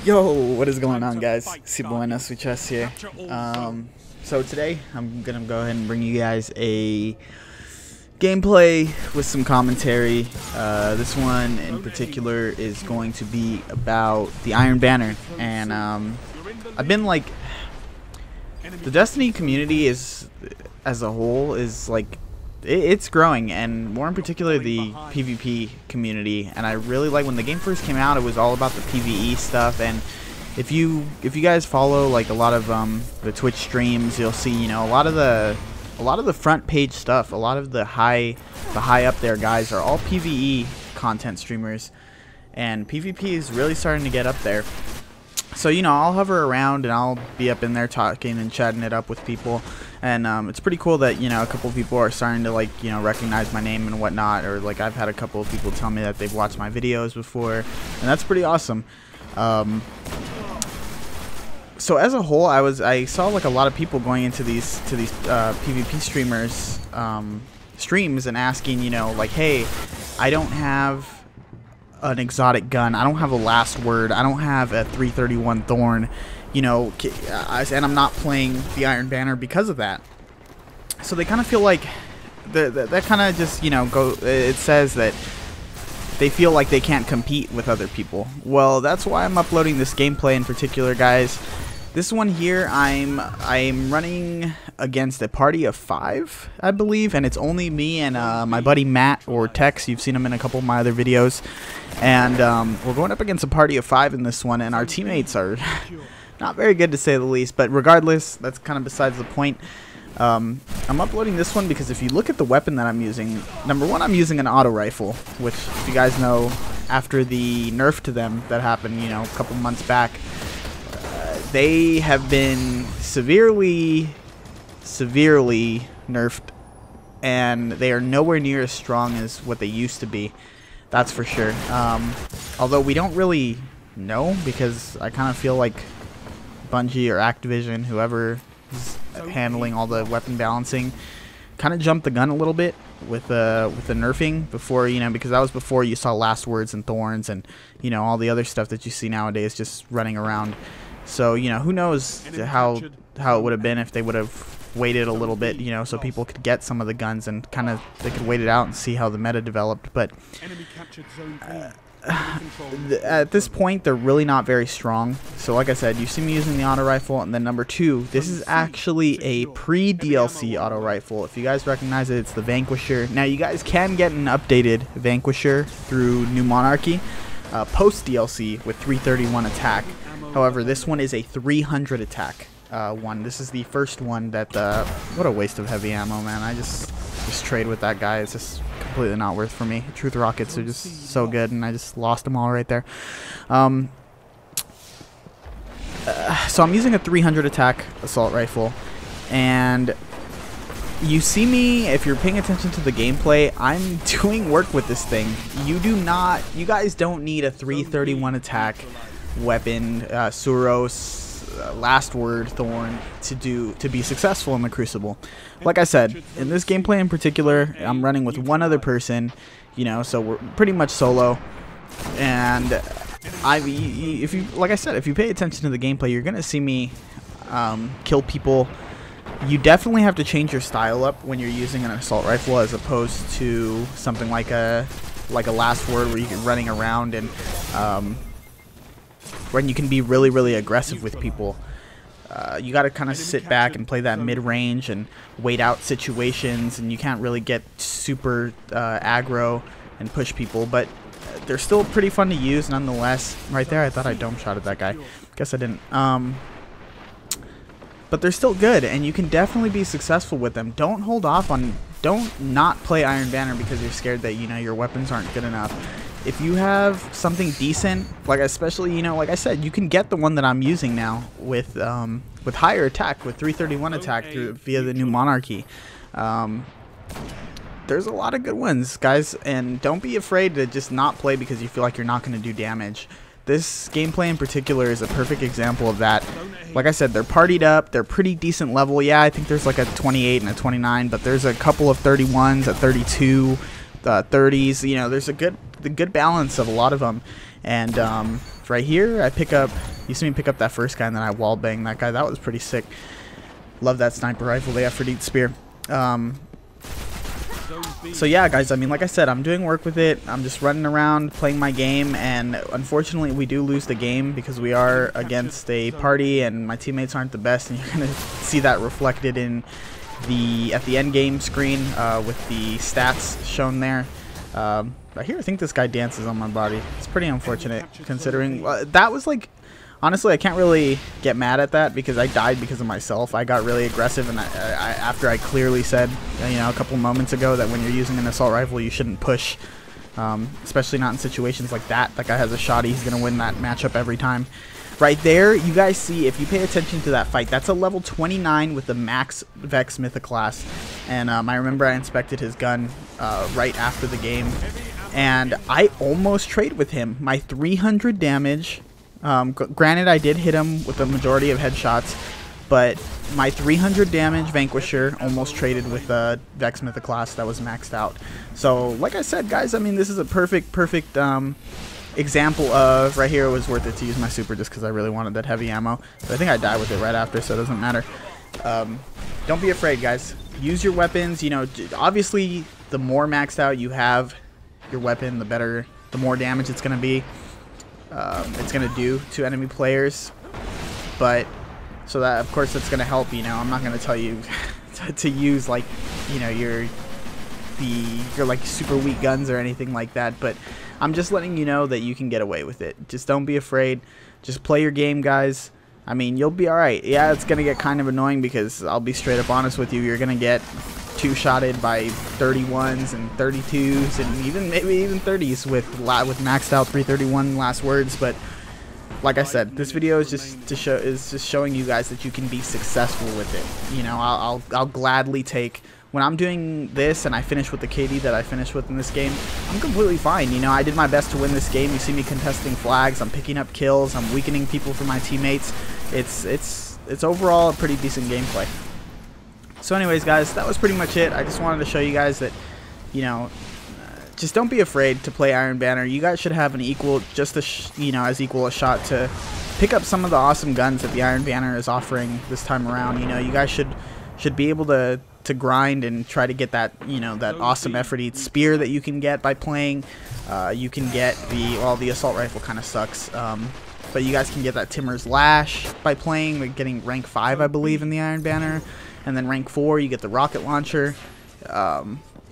Yo, what is going on, guys? Si buenas, we trust here. So today I'm gonna go ahead and bring you guys a gameplay with some commentary. This one in particular is going to be about the Iron Banner, and I've been like, the Destiny community is, as a whole, is like, it's growing, and more in particular the PvP community. And I really like, when the game first came out, it was all about the PvE stuff. And if you guys follow like a lot of the Twitch streams, you'll see, you know, a lot of the front page stuff, a lot of the high up there guys are all PvE content streamers, and PvP is really starting to get up there. So, you know, I'll hover around and I'll be up in there talking and chatting it up with people. And it's pretty cool that, you know, a couple of people are starting to, like, you know, recognize my name and whatnot. Or, like, I've had a couple of people tell me that they've watched my videos before. And that's pretty awesome. So as a whole, I saw, like, a lot of people going into these PvP streamers streams and asking, you know, like, hey, I don't have an exotic gun, I don't have a last word, I don't have a 331 Thorn, you know, and I'm not playing the Iron Banner because of that. So they kind of feel like that kind of just, you know, it says that they feel like they can't compete with other people. Well, that's why I'm uploading this gameplay in particular, guys. This one here, I'm running against a party of 5, I believe, and it's only me and my buddy Matt, or Tex. You've seen him in a couple of my other videos, and we're going up against a party of 5 in this one, and our teammates are not very good, to say the least. But regardless, that's kind of besides the point. I'm uploading this one because if you look at the weapon that I'm using, number one, I'm using an auto rifle, which, if you guys know, after the nerf to them that happened, you know, a couple months back, they have been severely nerfed, and they are nowhere near as strong as what they used to be. That's for sure. Although we don't really know, because I kind of feel like Bungie or Activision, whoever is handling all the weapon balancing, kind of jumped the gun a little bit with the nerfing before, you know, because that was before you saw last words and thorns and, you know, all the other stuff that you see nowadays just running around. So, you know, who knows how it would have been if they would have waited a little bit, you know, so people could get some of the guns and kind of, they could wait it out and see how the meta developed. But at this point, they're really not very strong. So like I said, you see me using the auto rifle, and then number 2, this is actually a pre-DLC auto rifle. If you guys recognize it, it's the Vanquisher. Now, you guys can get an updated Vanquisher through New Monarchy post-DLC with 331 attack. However, this one is a 300 attack one. This is the first one that, what a waste of heavy ammo, man. I just trade with that guy. It's just completely not worth for me. Truth rockets are just so good, and I just lost them all right there. So I'm using a 300 attack assault rifle, and you see me, if you're paying attention to the gameplay, I'm doing work with this thing. You guys don't need a 331 attack weapon, Suros, last word, Thorn, to be successful in the Crucible. Like I said, in this gameplay in particular, I'm running with one other person, you know, so we're pretty much solo. And if you pay attention to the gameplay, you're gonna see me kill people. You definitely have to change your style up when you're using an assault rifle, as opposed to something like a last word, where you're running around and when you can be really aggressive with people. You got to kind of sit back and play that mid-range and wait out situations, and you can't really get super aggro and push people, but they're still pretty fun to use nonetheless. Right there, I thought I dome shot at that guy. Guess I didn't. But they're still good, and you can definitely be successful with them. Don't hold off on, don't not play Iron Banner because you're scared that, you know, your weapons aren't good enough. If you have something decent, like, especially, you know, like I said, you can get the one that I'm using now with higher attack, with 331 attack via the New Monarchy. There's a lot of good ones, guys, and don't be afraid to just not play because you feel like you're not going to do damage. This gameplay in particular is a perfect example of that. Like I said, they're partied up, they're pretty decent level. Yeah, I think there's like a 28 and a 29, but there's a couple of 31s, a 32, 30s. You know, there's the good balance of a lot of them. And right here, I pick up You see me pick up that first guy and then I wall bang that guy. That was pretty sick. Love that sniper rifle. The Aphrodite spear. So yeah, guys, I mean, like I said, I'm doing work with it. I'm just running around playing my game, and unfortunately we do lose the game because we are against a party and my teammates aren't the best, and you're gonna see that reflected in at the end game screen with the stats shown there. Right here, I think this guy dances on my body. It's pretty unfortunate considering that was like, honestly, I can't really get mad at that because I died because of myself. I got really aggressive, and after I clearly said, you know, a couple moments ago that when you're using an assault rifle, you shouldn't push, especially not in situations like that. That guy has a shotty. He's going to win that matchup every time. Right there, you guys see, if you pay attention to that fight, that's a level 29 with the max Vex Mythic class. And I remember I inspected his gun right after the game, and I almost traded with him. My 300 damage... granted, I did hit him with the majority of headshots, but my 300 damage Vanquisher almost traded with a Vex Mythic class that was maxed out. So, like I said, guys, I mean, this is a perfect example of, right here, it was worth it to use my super just because I really wanted that heavy ammo. But I think I died with it right after, so it doesn't matter. Don't be afraid, guys. Use your weapons. You know, obviously, the more maxed out you have your weapon, the better, the more damage it's going to be. It's going to do to enemy players, but so that, of course, that's going to help. You know, I'm not going to tell you to use, like, you know, your like super weak guns or anything like that, but I'm just letting you know that you can get away with it. Just don't be afraid. Just play your game, guys. I mean, you'll be alright. Yeah, it's going to get kind of annoying because I'll be straight up honest with you. You're going to get two-shotted by 31s and 32s and maybe even 30s with maxed out 331 last words. But like I said, this video is just showing you guys that you can be successful with it. You know, I'll gladly take, when I'm doing this and I finish with the KD that I finished with in this game, I'm completely fine. You know, I did my best to win this game. You see me contesting flags, I'm picking up kills, I'm weakening people for my teammates. It's overall a pretty decent gameplay. So anyways, guys, that was pretty much it. I just wanted to show you guys that, you know, just don't be afraid to play Iron Banner. You guys should have an equal, as equal a shot to pick up some of the awesome guns that the Iron Banner is offering this time around. You know, you guys should be able to grind and try to get that, you know, that awesome Aphrodite spear that you can get by playing. You can get the assault rifle kind of sucks, but you guys can get that Timur's Lash by playing, like getting rank 5, I believe, in the Iron Banner, and then rank 4 you get the rocket launcher.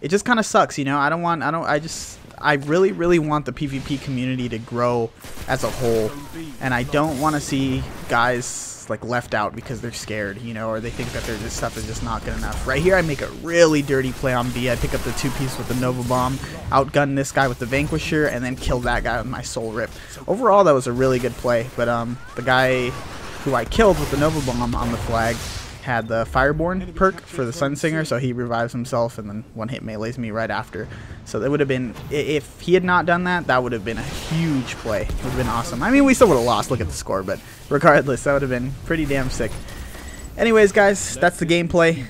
It just kind of sucks, you know. I really want the PvP community to grow as a whole, and I don't want to see guys like left out because they're scared, you know, or they think that this stuff is just not good enough. Right here, I make a really dirty play on B. I pick up the 2-piece with the Nova Bomb, outgun this guy with the Vanquisher, and then kill that guy with my Soul Rip. Overall, that was a really good play, but the guy who I killed with the Nova Bomb on the flag had the Fireborn perk for the Sunsinger, so he revives himself and then one-hit melees me right after. So that would have been, if he had not done that, that would have been a huge play. It would have been awesome. I mean, we still would have lost, look at the score, but regardless, that would have been pretty damn sick. Anyways, guys, that's the gameplay.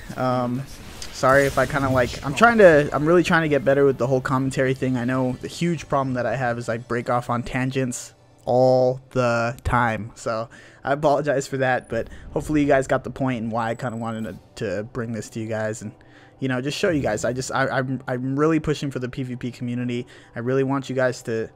Sorry if I kind of like, I'm really trying to get better with the whole commentary thing. I know the huge problem that I have is I break off on tangents all the time, so I apologize for that, but hopefully you guys got the point and why I kind of wanted to bring this to you guys and, you know, just show you guys. I'm really pushing for the PvP community. I really want you guys to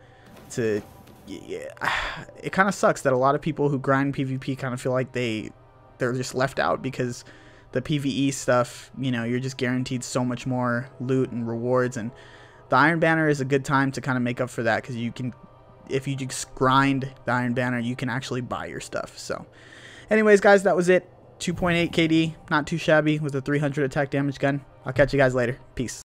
it kind of sucks that a lot of people who grind PvP kind of feel like they're just left out because the PvE stuff, you know, you're just guaranteed so much more loot and rewards, and the Iron Banner is a good time to kind of make up for that because you can, if you just grind the Iron Banner, you can actually buy your stuff. So anyways, guys, that was it. 2.8 KD, not too shabby with a 300 attack damage gun. I'll catch you guys later. Peace.